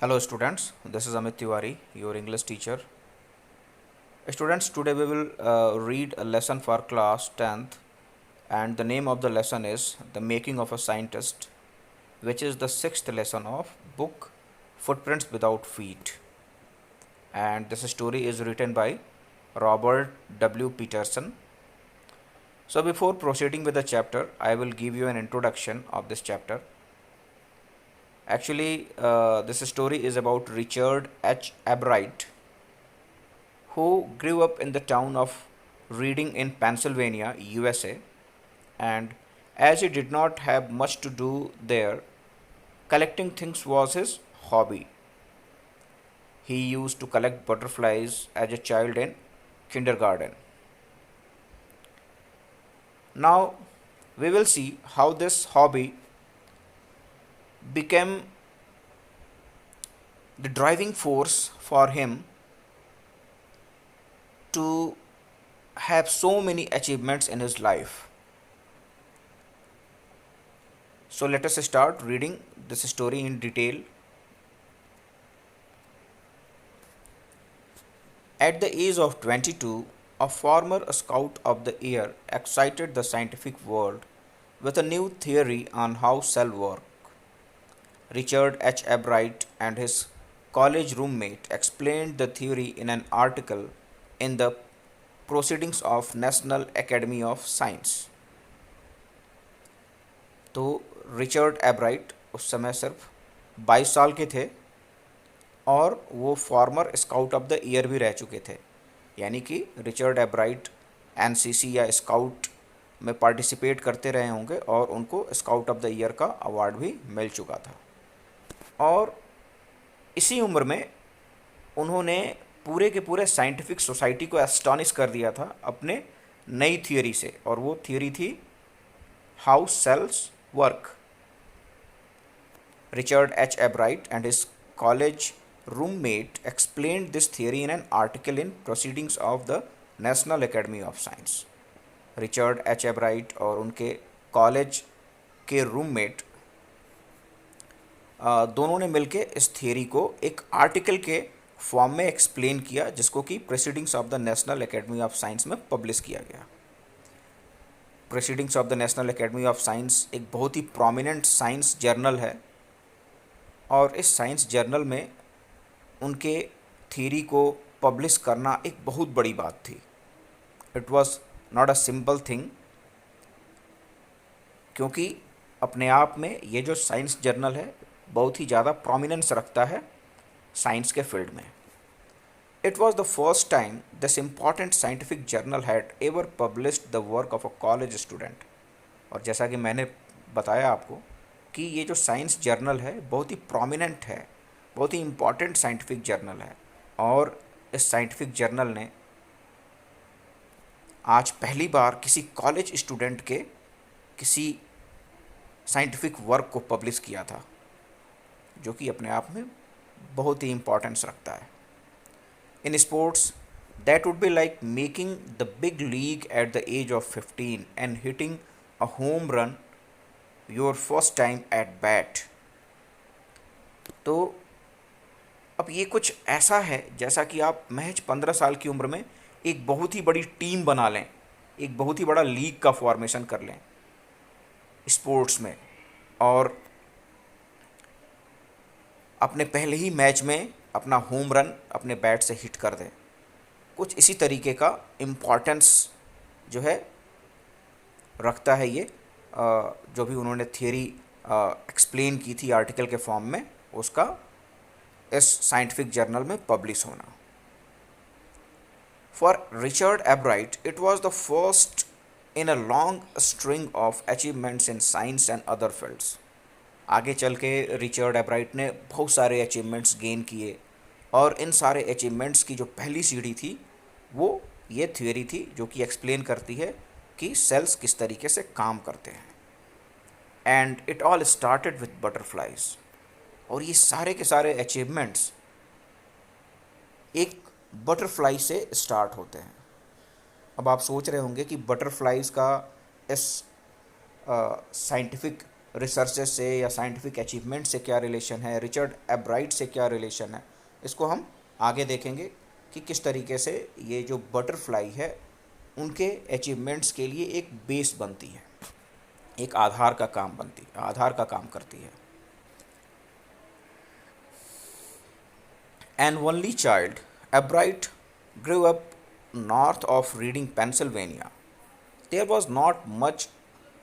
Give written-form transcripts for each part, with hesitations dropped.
Hello students, this is Amit Tiwari, your English teacher. Students, today we will read a lesson for class 10th, and the name of the lesson is The Making of a Scientist, which is the sixth lesson of book Footprints Without Feet. And this story is written by Robert W. Peterson. So before proceeding with the chapter, I will give you an introduction of this chapter. Actually, this story is about Richard H. Abright, who grew up in the town of Reading in Pennsylvania, USA, and as he did not have much to do there, collecting things was his hobby. He used to collect butterflies as a child in kindergarten. Now, we will see how this hobby became the driving force for him to have so many achievements in his life. So let us start reading this story in detail. At the age of 22, a former Scout of the Year excited the scientific world with a new theory on how cells work. Richard H. Abright and his college roommate explained the theory in an article in the Proceedings of National Academy of Science. तो Richard एब्राइट उस समय सिर्फ 22 साल के थे और वो farmer scout of the year भी रह चुके थे, यानी कि रिचर्ड एब्राइट एनसीसी या स्काउट में पार्टिसिपेट करते रहे होंगे और उनको स्काउट ऑफ द ईयर का अवार्ड भी मिल चुका था। और इसी उम्र में उन्होंने पूरे के पूरे साइंटिफिक सोसाइटी को एस्टॉनिश कर दिया था अपने नई थियरी से, और वो थियरी थी how cells work. Richard H. Abright and his college roommate explained this theory in an article in Proceedings of the National Academy of Science. Richard H. Abright और उनके कॉलेज के रूममेट दोनों ने मिलके इस थियरी को एक आर्टिकल के फॉर्म में एक्सप्लेन किया, जिसको कि proceedings of the national academy of science में पब्लिश किया गया। Proceedings of the national academy of science एक बहुत ही प्रोमिनेंट साइंस जर्नल है, और इस साइंस जर्नल में उनके थ्योरी को पब्लिश करना एक बहुत बड़ी बात थी। It was not a simple thing, क्योंकि अपने आप में ये जो साइंस जर्नल है बहुत ही ज़्यादा प्रोमिनेंस रखता है साइंस के फील्ड में। It was the first time this important scientific journal had ever published the work of a college student. और जैसा कि मैंने बताया आपको कि ये जो साइंस जर्नल है बहुत ही प्रोमिनेंट है, बहुत ही इम्पॉर्टेंट साइंटिफिक जर्नल है, और इस साइंटिफिक जर्नल ने आज पहली बार किसी कॉलेज स्टूडेंट के किसी साइंटिफिक वर्क को पब्लिश किया था, जो कि अपने आप में बहुत ही इम्पॉर्टेंस रखता है। In sports that would be like making the big league at the age of 15 and hitting a home run your first time at bat. तो अब ये कुछ ऐसा है जैसा कि आप महज 15 साल की उम्र में एक बहुत ही बड़ी टीम बना लें, एक बहुत ही बड़ा लीग का फॉर्मेशन कर लें स्पोर्ट्स में, और अपने पहले ही मैच में अपना होम रन अपने बैट से हिट कर दें। कुछ इसी तरीके का इम्पॉर्टेंस जो है रखता है ये जो भी उन्होंने थियरी एक्सप्लेन की थी आर्टिकल के फॉर्म में, उसका इस साइंटिफिक जर्नल में पब्लिश होना। For Richard एब्राइट it was the first in a long string of achievements in science and other fields. आगे चल के रिचर्ड एब्राइट ने बहुत सारे अचीवमेंट्स गेन किए, और इन सारे अचीवमेंट्स की जो पहली सीढ़ी थी वो ये थियरी थी जो कि एक्सप्लेन करती है कि सेल्स किस तरीके से काम करते हैं। And it all started with butterflies. और ये सारे के सारे अचीवमेंट्स एक बटरफ्लाई से स्टार्ट होते हैं। अब आप सोच रहे होंगे कि बटरफ्लाइज का इस साइंटिफिक रिसर्चेस से या साइंटिफिक अचीवमेंट से क्या रिलेशन है, रिचर्ड एब्राइट से क्या रिलेशन है, इसको हम आगे देखेंगे कि किस तरीके से ये जो बटरफ्लाई है उनके अचीवमेंट्स के लिए एक बेस बनती है, एक आधार का काम करती है। An only child, Albright grew up north of Reading, Pennsylvania. There was not much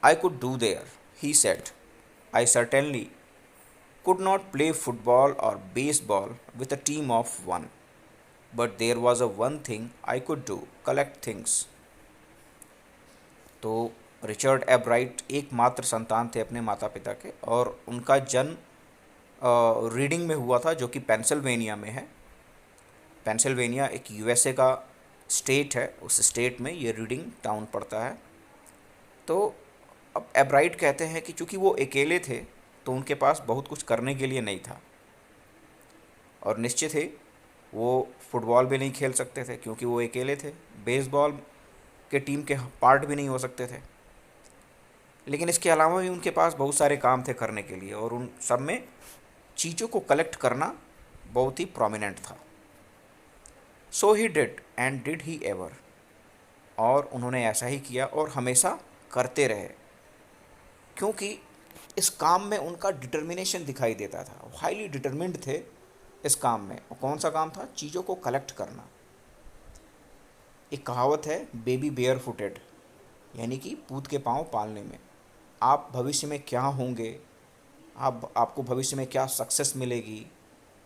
I could do there, he said. I certainly could not play football or baseball with a team of one. But there was a one thing I could do, collect things. तो Richard एब्राइट एकमात्र संतान थे अपने माता पिता के, और उनका जन्म रीडिंग में हुआ था, जो कि पेंसिल्वेनिया में है। पेंसिल्वेनिया एक यूएसए का स्टेट है, उस स्टेट में ये रीडिंग टाउन पड़ता है। तो अब एब्राइट कहते हैं कि चूँकि वो अकेले थे तो उनके पास बहुत कुछ करने के लिए नहीं था, और निश्चित ही वो फुटबॉल भी नहीं खेल सकते थे क्योंकि वो अकेले थे, बेसबॉल के टीम के पार्ट भी नहीं हो सकते थे, लेकिन इसके अलावा भी उनके पास बहुत सारे काम थे करने के लिए, और उन सब में चीज़ों को कलेक्ट करना बहुत ही प्रोमिनेंट था। So he did and did he ever, और उन्होंने ऐसा ही किया और हमेशा करते रहे, क्योंकि इस काम में उनका डिटर्मिनेशन दिखाई देता था। वो हाईली डिटर्मिन्ड थे इस काम में। और कौन सा काम था? चीज़ों को कलेक्ट करना। एक कहावत है, बेबी बेयर फुटेड, यानी कि पूत के पाँव पालने में। आप भविष्य में क्या होंगे, आपको भविष्य में क्या सक्सेस मिलेगी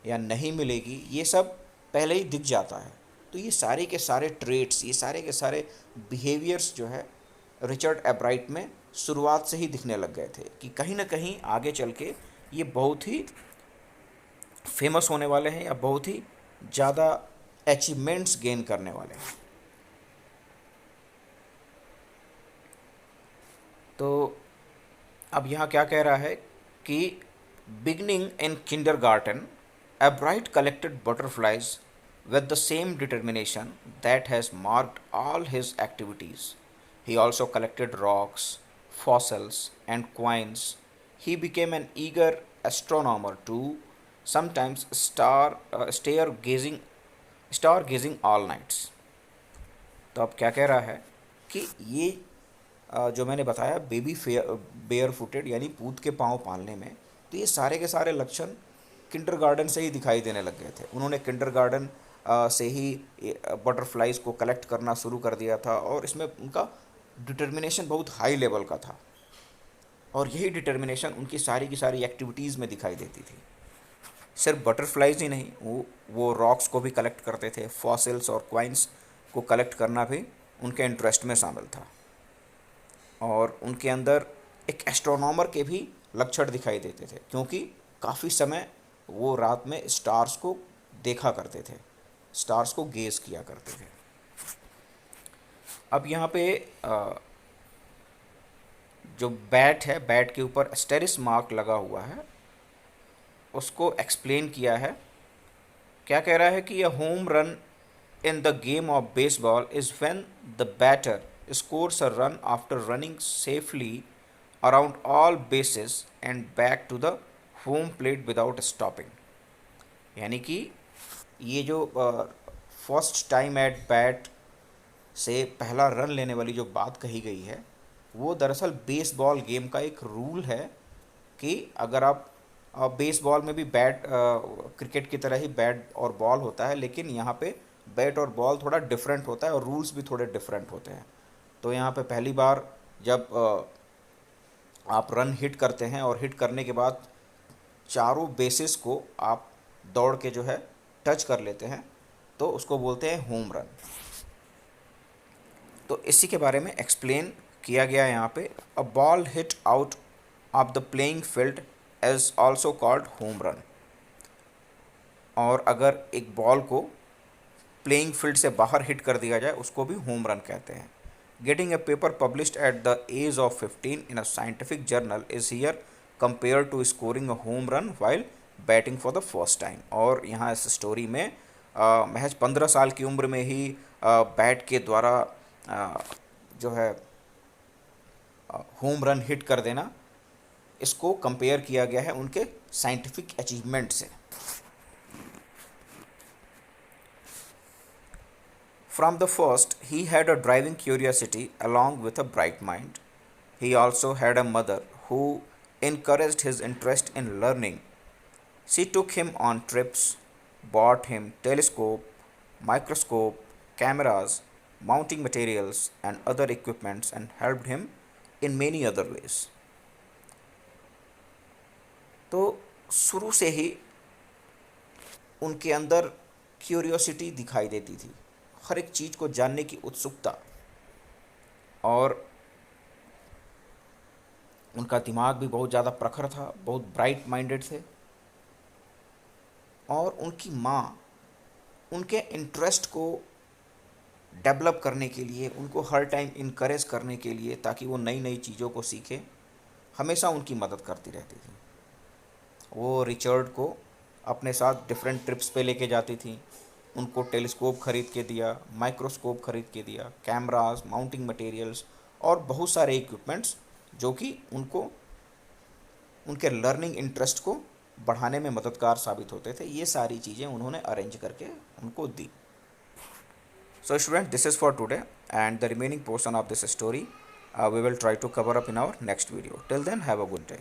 या नहीं मिलेगी, ये सब पहले ही दिख जाता है। तो ये सारे के सारे ट्रेट्स, ये सारे के सारे बिहेवियर्स जो है रिचर्ड एब्राइट में शुरुआत से ही दिखने लग गए थे कि कहीं ना कहीं आगे चल के ये बहुत ही फेमस होने वाले हैं या बहुत ही ज़्यादा अचीवमेंट्स गेन करने वाले हैं। तो अब यहाँ क्या कह रहा है कि beginning in kindergarten, एब्राइट collected butterflies with the same determination that has marked all his activities. He also collected rocks, fossils, and coins. He became an eager astronomer too, sometimes stargazing all nights. तो अब क्या कह रहा है कि ये जो मैंने बताया बेबी बेयर फुटेड यानी पूत के पाँव पालने में, तो ये सारे के सारे लक्षण किंडरगार्टन से ही दिखाई देने लग गए थे। उन्होंने किंडरगार्टन से ही बटरफ्लाइज को कलेक्ट करना शुरू कर दिया था, और इसमें उनका डिटर्मिनेशन बहुत हाई लेवल का था, और यही डिटर्मिनेशन उनकी सारी की सारी एक्टिविटीज़ में दिखाई देती थी। सिर्फ बटरफ्लाइज ही नहीं, वो रॉक्स को भी कलेक्ट करते थे, फॉसिल्स और क्वाइंस को कलेक्ट करना भी उनके इंटरेस्ट में शामिल था, और उनके अंदर एक एस्ट्रोनॉमर के भी लक्षण दिखाई देते थे, क्योंकि काफ़ी समय वो रात में स्टार्स को देखा करते थे, स्टार्स को गेज किया करते थे। अब यहाँ पे जो बैट है, बैट के ऊपर एस्टेरिस मार्क लगा हुआ है, उसको एक्सप्लेन किया है। क्या कह रहा है कि a home run in the game of baseball is when the batter scores a run after running safely around all bases and back to the home plate without stopping। यानी कि ये जो फर्स्ट टाइम एट बैट से पहला run लेने वाली जो बात कही गई है, वो दरअसल बेसबॉल गेम का एक रूल है कि अगर आप बेसबॉल में भी बैट क्रिकेट की तरह ही बैट और बॉल होता है, लेकिन यहाँ पे बैट और बॉल थोड़ा डिफरेंट होता है और रूल्स भी थोड़े डिफरेंट होते हैं। तो यहाँ पे पहली बार जब आप रन हिट करते हैं और हिट करने के बाद चारों बेसिस को आप दौड़ के जो है टच कर लेते हैं, तो उसको बोलते हैं होम रन। तो इसी के बारे में एक्सप्लेन किया गया है यहाँ पे। A ball hit out of the playing field is also called home run. और अगर एक बॉल को प्लेइंग फील्ड से बाहर हिट कर दिया जाए, उसको भी होम रन कहते हैं। Getting a paper published at the age of 15 in a scientific journal is here compared to scoring a home run while batting for the first time. और यहाँ इस स्टोरी में महज 15 साल की उम्र में ही बैट के द्वारा जो है होम रन हिट कर देना, इसको कंपेयर किया गया है उनके साइंटिफिक अचीवमेंट से। From the first, he had a driving curiosity along with a bright mind. He also had a mother who encouraged his interest in learning. She took him on trips, bought him telescope, microscope, cameras, mounting materials and other equipments and helped him in many other ways. तो शुरू से ही उनके अंदर curiosity दिखाई देती थी, हर एक चीज़ को जानने की उत्सुकता, और उनका दिमाग भी बहुत ज़्यादा प्रखर था, बहुत ब्राइट माइंडेड थे। और उनकी माँ उनके इंटरेस्ट को डेवलप करने के लिए, उनको हर टाइम इनकरेज करने के लिए, ताकि वो नई नई चीज़ों को सीखे, हमेशा उनकी मदद करती रहती थी। वो रिचर्ड को अपने साथ डिफरेंट ट्रिप्स पे लेके जाती थी, उनको टेलीस्कोप ख़रीद के दिया, माइक्रोस्कोप ख़रीद के दिया, कैमरास, माउंटिंग मटेरियल्स और बहुत सारे इक्विपमेंट्स जो कि उनको उनके लर्निंग इंटरेस्ट को बढ़ाने में मददगार साबित होते थे। ये सारी चीज़ें उन्होंने अरेंज करके उनको दी। So student, this is for today, and the remaining portion of this story we will try to cover up in our next video. Till then, have a good day.